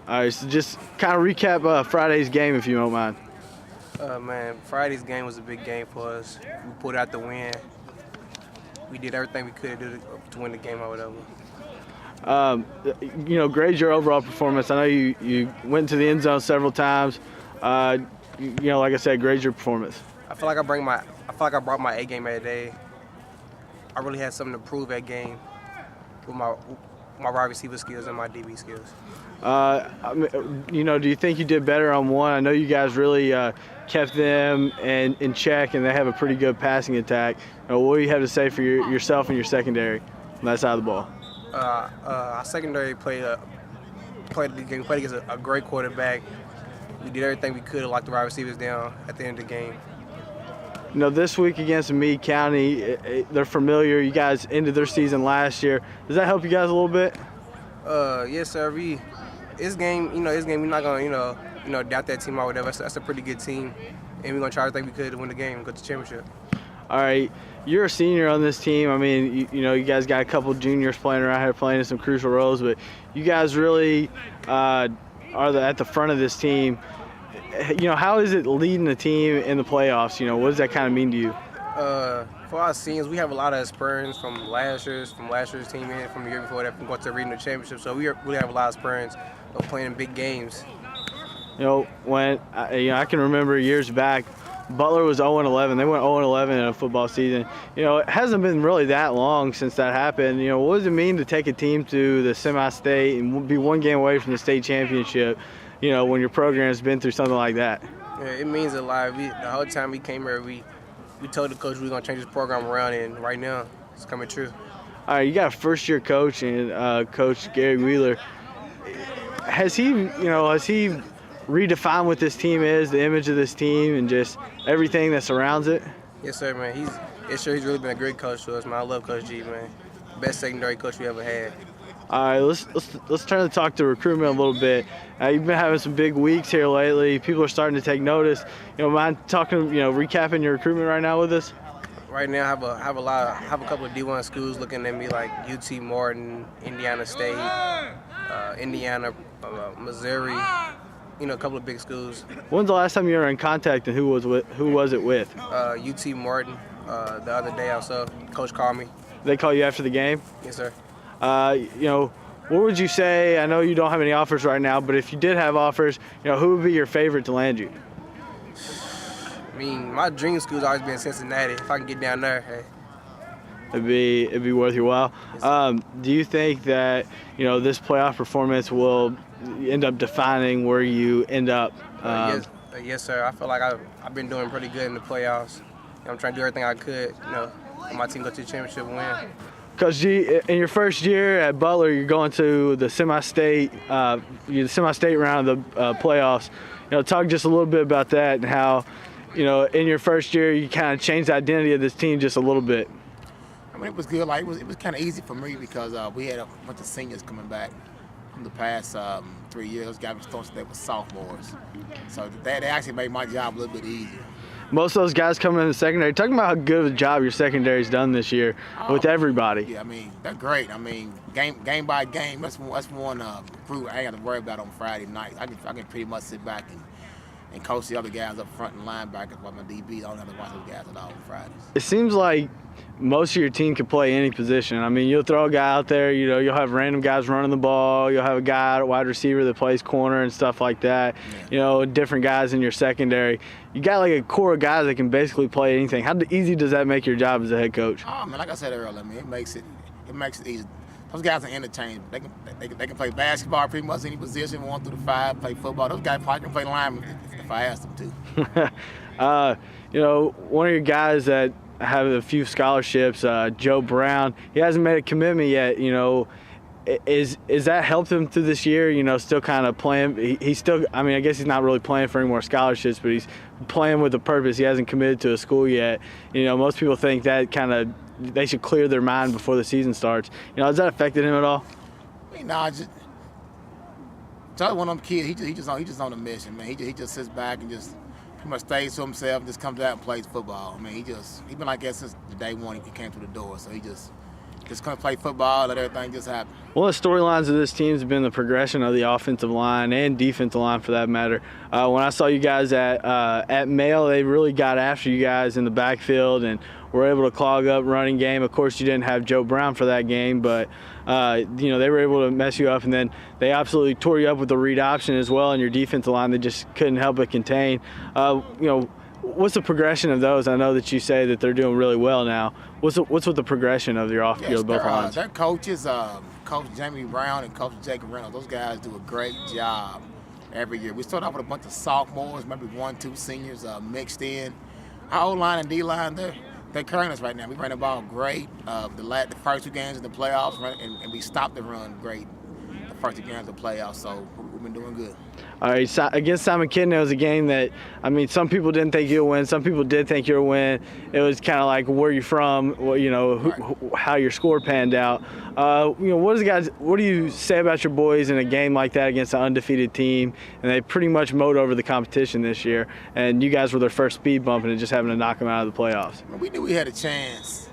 All right, so just kind of recap Friday's game, if you don't mind. Man, Friday's game was a big game for us. We pulled out the win. We did everything we could do to win the game or whatever. Grade your overall performance. I know you went to the end zone several times. Like I said, grade your performance. I feel like I brought my A game that day. I really had something to prove that game with my wide receiver skills and my DB skills. Do you think you did better on one? I know you guys really kept them in check, and they have a pretty good passing attack. What do you have to say for yourself and your secondary on that side of the ball? Our secondary played a good game. Played against a great quarterback. We did everything we could to lock the wide receivers down at the end of the game. This week against Meade County, they're familiar. You guys ended their season last year. Does that help you guys a little bit? Yes, sir. This game, we're not gonna, doubt that team or whatever. That's a pretty good team, and we're gonna try everything we could to win the game and go to the championship. All right, you're a senior on this team. I mean, you guys got a couple juniors playing around here, playing in some crucial roles, but you guys really are at the front of this team. How is it leading the team in the playoffs? What does that kind of mean to you? For our seniors, we have a lot of experience from last year's team and from the year before that, from going to the regional championship. So we really have a lot of experience of playing in big games. When I can remember years back, Butler was 0-11. They went 0-11 in a football season. It hasn't been really that long since that happened. What does it mean to take a team to the semi-state and be one game away from the state championship? When your program's been through something like that. Yeah, it means a lot. The whole time we came here, we told the coach we were gonna change this program around, and right now it's coming true. All right, you got a first-year coach and Coach Gary Wheeler. Has he redefined what this team is, the image of this team, and just everything that surrounds it? Yes, sir, man. He's really been a great coach to us, man. I love Coach G, man. Best secondary coach we ever had. All right, let's turn to talk to recruitment a little bit. You've been having some big weeks here lately. People are starting to take notice. Mind talking, recapping your recruitment right now with us? Right now, I have a couple of D1 schools looking at me, like UT Martin, Indiana State, Indiana, Missouri. A couple of big schools. When's the last time you were in contact, and who was it with? UT Martin. The other day I saw Coach called me. They call you after the game? Yes, sir. What would you say? I know you don't have any offers right now, but if you did have offers, who would be your favorite to land you? I mean, my dream school's always been Cincinnati. If I can get down there, hey. It'd be worth your while. Yes, do you think that this playoff performance will end up defining where you end up? Yes, sir. I feel like I've been doing pretty good in the playoffs. I'm trying to do everything I could, for my team go to the championship and win. Coach G, in your first year at Butler, you're going to the semi-state round of the playoffs. Talk just a little bit about that and how, in your first year, you kind of changed the identity of this team just a little bit. I mean, it was good. Like it was kind of easy for me because we had a bunch of seniors coming back from the past 3 years. Those guys were starting with sophomores, so that actually made my job a little bit easier. Most of those guys coming in the secondary. Talking about how good of a job your secondary's done this year with everybody. Yeah, I mean, they're great. I mean, game by game, that's one group I ain't got to worry about on Friday night. I can pretty much sit back and coach the other guys up front and linebackers while my DBs. I don't have to watch those guys at all on Fridays. It seems like most of your team can play any position. I mean, you'll throw a guy out there, you'll have random guys running the ball. You'll have a guy, a wide receiver that plays corner and stuff like that. Yeah. Different guys in your secondary. You got like a core of guys that can basically play anything. How easy does that make your job as a head coach? Oh man, like I said earlier, it makes it easy. Those guys are entertaining. They can play basketball pretty much any position, 1 through 5, play football. Those guys probably can play lineman if I asked them to. One of your guys that have a few scholarships, Joe Brown, he hasn't made a commitment yet. Is that helped him through this year? Still kind of playing. He's still. I mean, I guess he's not really playing for any more scholarships, but he's playing with a purpose. He hasn't committed to a school yet. Most people think that they should clear their mind before the season starts. Has that affected him at all? Just one of them kids. He just on a mission, man. He just sits back and just pretty much stays to himself and just comes out and plays football. I mean, he been like that since the day one he came through the door. So he just just come play football, let everything just happen. One of the storylines of this team has been the progression of the offensive line and defensive line, for that matter. When I saw you guys at Male, they really got after you guys in the backfield and were able to clog up running game. Of course, you didn't have Joe Brown for that game, but they were able to mess you up, and then they absolutely tore you up with the read option as well, and your defensive line they just couldn't help but contain. What's the progression of those? I know that you say that they're doing really well now. What's with the progression of your off-field both lines? Their coaches, Coach Jamie Brown and Coach Jacob Reynolds, those guys do a great job every year. We start off with a bunch of sophomores, maybe 1-2 seniors mixed in. Our O-line and D-line, they're carrying us right now. We ran the ball great. The first 2 games in the playoffs, and we stopped the run great the first 2 games of the playoffs, so we've been doing good. All right, so against Simon Kidney, it was a game that, some people didn't think you'll win. Some people did think you'll win. It was kind of like where you're from, how your score panned out. What do you say about your boys in a game like that against an undefeated team? And they pretty much mowed over the competition this year, and you guys were their first speed bump and just having to knock them out of the playoffs. We knew we had a chance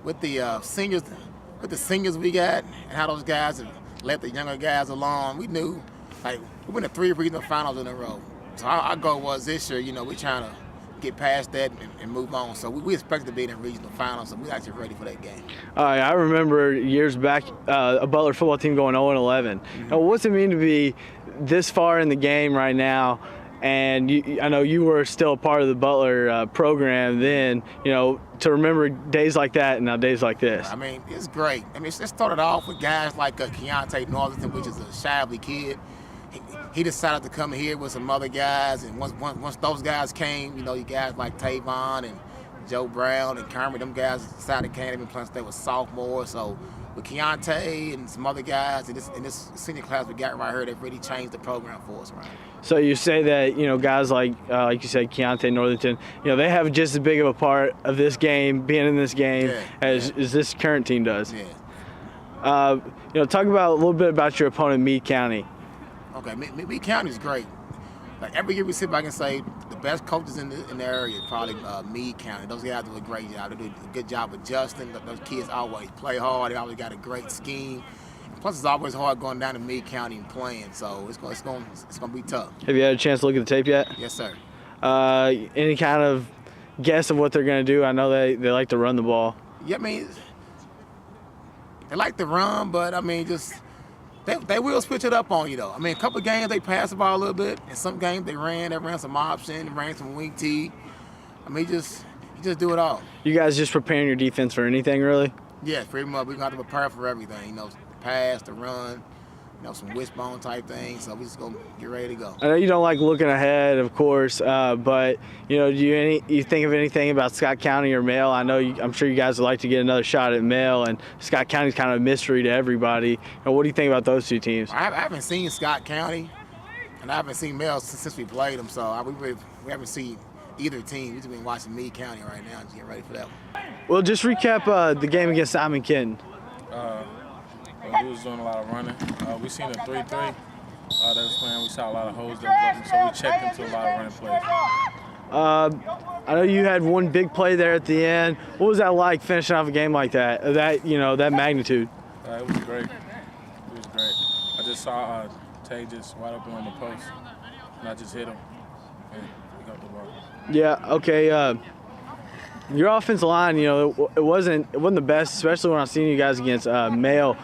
with the seniors, we got, and how those guys have let the younger guys along. We knew, we went to 3 regional finals in a row. So our goal was this year, we're trying to get past that and move on. So we expect to be in the regional finals, so we're actually ready for that game. I remember years back, a Butler football team going 0-11. Mm-hmm. Now, what's it mean to be this far in the game right now? And I know you were still a part of the Butler program then, to remember days like that and now days like this. It's great. It started off with guys like Keontae Northington, which is a Shively kid. He decided to come here with some other guys, and once those guys came, you guys like Tavon and Joe Brown and Kermit, them guys decided to come in, plus they were sophomores. So with Keontae and some other guys in this senior class we got right here, that really changed the program for us, right? So you say that, guys like you said, Keontae Northington, they have just as big of a part of this game, being in this game, as this current team does. Yeah. Talk about a little bit about your opponent, Meade County. Okay, Meade County is great. Every year we sit back and say the best coaches in the area is probably Meade County. Those guys do a great job. They do a good job adjusting. Those kids always play hard. They always got a great scheme. Plus, it's always hard going down to Meade County and playing, so it's going to be tough. Have you had a chance to look at the tape yet? Yes, sir. Any kind of guess of what they're going to do? I know they like to run the ball. Yeah, they like to run, but just they will switch it up on you though. A couple of games they pass the ball a little bit, and some games they ran some option, ran some wing tee. You just do it all. You guys just preparing your defense for anything, really? Yeah, pretty much. We're going to have to prepare for everything. The pass, the run, some wishbone type things. So we just going to get ready to go. I know you don't like looking ahead, of course, but do you think of anything about Scott County or Male? I'm sure you guys would like to get another shot at Male, and Scott County's kind of a mystery to everybody. What do you think about those two teams? I haven't seen Scott County, and I haven't seen Male since we played them. So we haven't seen either team. We've just been watching Meade County right now, just getting ready for that one. Well, just recap the game against Simon Kidney. We was doing a lot of running. We seen a 3-3 that was playing. We saw a lot of holes that was open, so we checked into a lot of running plays. I know you had one big play there at the end. What was that like finishing off a game like that? That magnitude. It was great. It was great. I just saw Tay just wide open on the post, and I just hit him, and we got the ball. Yeah. Okay. Your offensive line, it wasn't the best, especially when I've seen you guys against Male.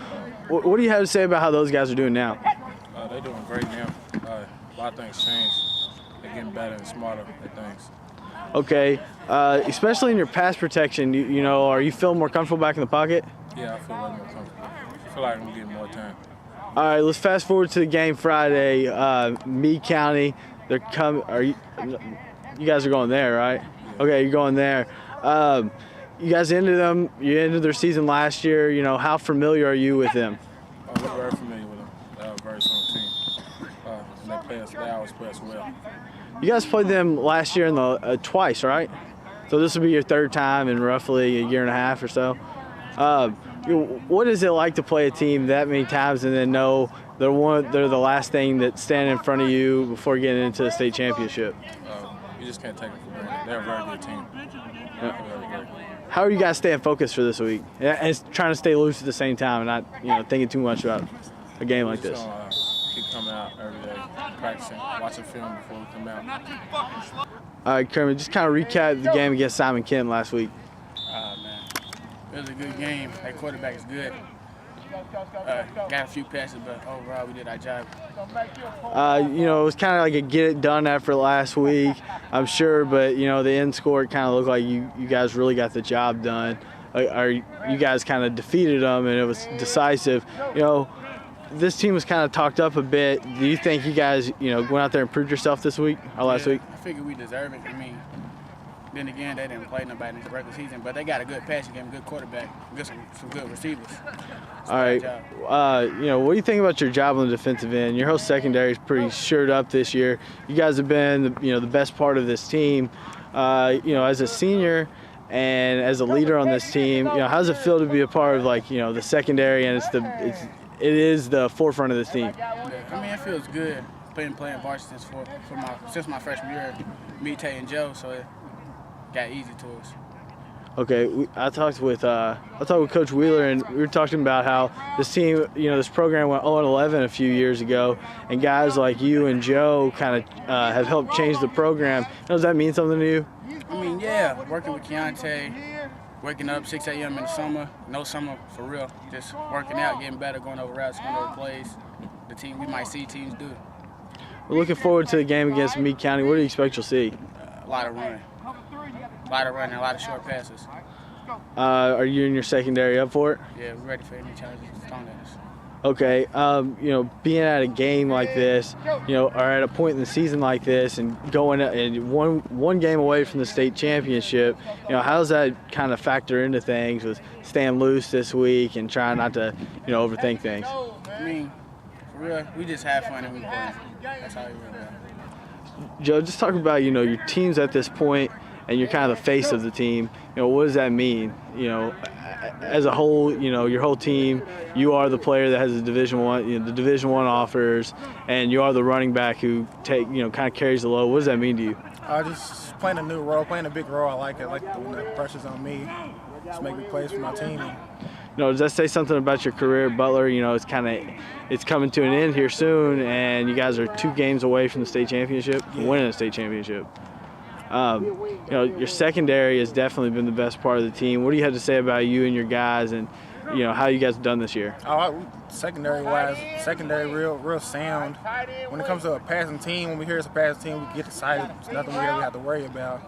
What do you have to say about how those guys are doing now? They're doing great now. A lot of things changed. They're getting better and smarter at things. Okay. Especially in your pass protection, are you feeling more comfortable back in the pocket? Yeah, I feel way more comfortable. I feel like I'm getting more time. All right, let's fast forward to the game Friday. Meade County, they're coming. You guys are going there, right? Yeah. Okay, you're going there. You guys ended their season last year. How familiar are you with them? We're very familiar with them. They're a very strong team. They always play us well. You guys played them last year twice, right? So this will be your third time in roughly a year and a half or so. What is it like to play a team that many times and then know they're the last thing that's standing in front of you before getting into the state championship? You just can't take them for granted. They're a very good team. Yeah. how are you guys staying focused for this week? And it's trying to stay loose at the same time and not thinking too much about a game like this. Keep coming out every day, practicing, watching film before we come out. All right, Kermit, just kind of recap the game against Simon Kim last week. Man, it was a good game. That quarterback is good. Got a few passes, but overall we did our job. It was kind of like a get it done effort last week, I'm sure, but the end score kind of looked like you guys really got the job done. You guys kind of defeated them and it was decisive. This team was kind of talked up a bit. Do you think you guys, went out there and proved yourself this week or last week? I figured we deserve it. Then again, they didn't play nobody in the regular season, but they got a good passing game, good quarterback, some good receivers. All right. What do you think about your job on the defensive end? Your whole secondary is pretty shored up this year. You guys have been, the best part of this team. As a senior and as a leader on this team, how does it feel to be a part of the secondary and it is the forefront of this team? It feels good playing varsity since my freshman year, me, Tay, and Joe, so it got easy to us. Okay, I talked with Coach Wheeler, and we were talking about how this team, this program went 0-11 a few years ago, and guys like you and Joe kind of have helped change the program. Does that mean something to you? Yeah, working with Keontae, waking up 6 a.m. in the summer, no summer for real, just working out, getting better, going over routes, going over plays. We might see teams do. We're looking forward to the game against Meade County. What do you expect you'll see? A lot of running. A lot of running, a lot of short passes. Are you and your secondary up for it? Yeah, we're ready for any challenges thrown at us. Okay, being at a game like this, or at a point in the season like this, and going and one game away from the state championship, how does that kind of factor into things with staying loose this week and trying not to, overthink things? For real, we just have fun and we play. That's how we really are. Joe, just talk about, your teams at this point, and you're kind of the face of the team. What does that mean? As a whole, your whole team, you are the player that has the Division I offers, and you are the running back who kind of carries the load. What does that mean to you? Just playing a new role, playing a big role. I like it. I like when the pressure's on me. Just make big plays for my team. Does that say something about your career at Butler? It's coming to an end here soon, and you guys are 2 games away from the state championship, winning the state championship. Your secondary has definitely been the best part of the team. What do you have to say about you and your guys, and how you guys have done this year? Secondary-wise, real sound. When it comes to a passing team, when we hear it's a passing team, we get excited. It's nothing we really have to worry about.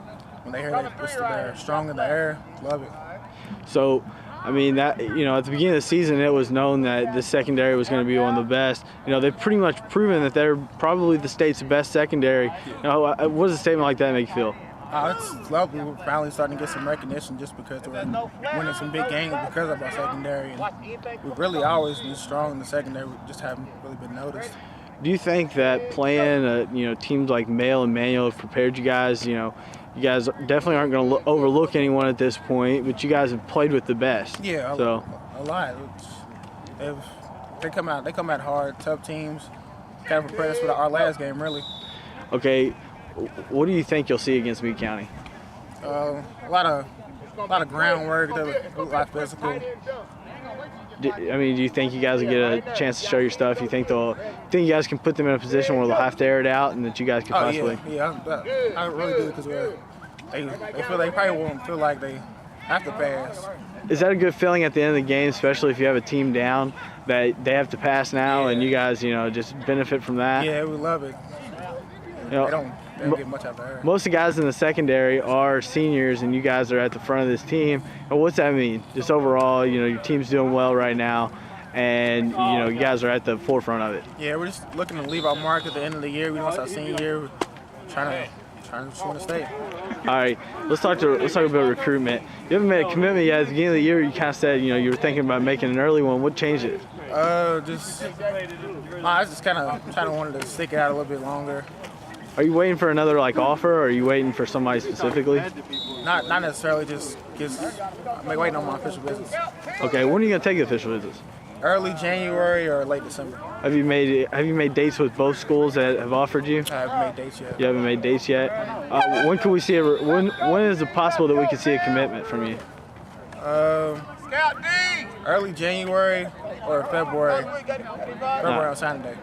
When they hear they're strong in the air, love it. So, at the beginning of the season, it was known that the secondary was going to be one of the best. They've pretty much proven that they're probably the state's best secondary. What does a statement like that make you feel? It's lovely. We're finally starting to get some recognition just because we're winning some big games because of our secondary. And we've really always been strong in the secondary. We just haven't really been noticed. Do you think that playing, teams like Mayo and Manual have prepared you guys? You guys definitely aren't going to overlook anyone at this point, but you guys have played with the best. Yeah, a lot. They come out hard, tough teams. Kind of prepared us for our last game, really. Okay, what do you think you'll see against Meade County? A lot of groundwork, a lot physical. Do you think you guys will get a chance to show your stuff? You think you guys can put them in a position where they'll have to air it out, and that you guys can possibly? Yeah, I really do, because they probably won't feel like they have to pass. Is that a good feeling at the end of the game, especially if you have a team down that they have to pass now, and you guys, just benefit from that? Yeah, we love it. They don't get much out there. Most of the guys in the secondary are seniors, and you guys are at the front of this team. And what's that mean? Just overall, your team's doing well right now, and you guys are at the forefront of it. Yeah, we're just looking to leave our mark at the end of the year. We know it's our senior year. We're trying to win the state. All right, let's talk about recruitment. You haven't made a commitment yet. At the beginning of the year, you kind of said you were thinking about making an early one. What changed it? I just kind of wanted to stick it out a little bit longer. Are you waiting for another offer, or are you waiting for somebody specifically? Not necessarily. Just I'm waiting on my official visits. Okay, when are you gonna take the official visits? Early January or late December. Have you made dates with both schools that have offered you? I haven't made dates yet. You haven't made dates yet. When can we see when is it possible that we can see a commitment from you? Early January or February. February on Saturday.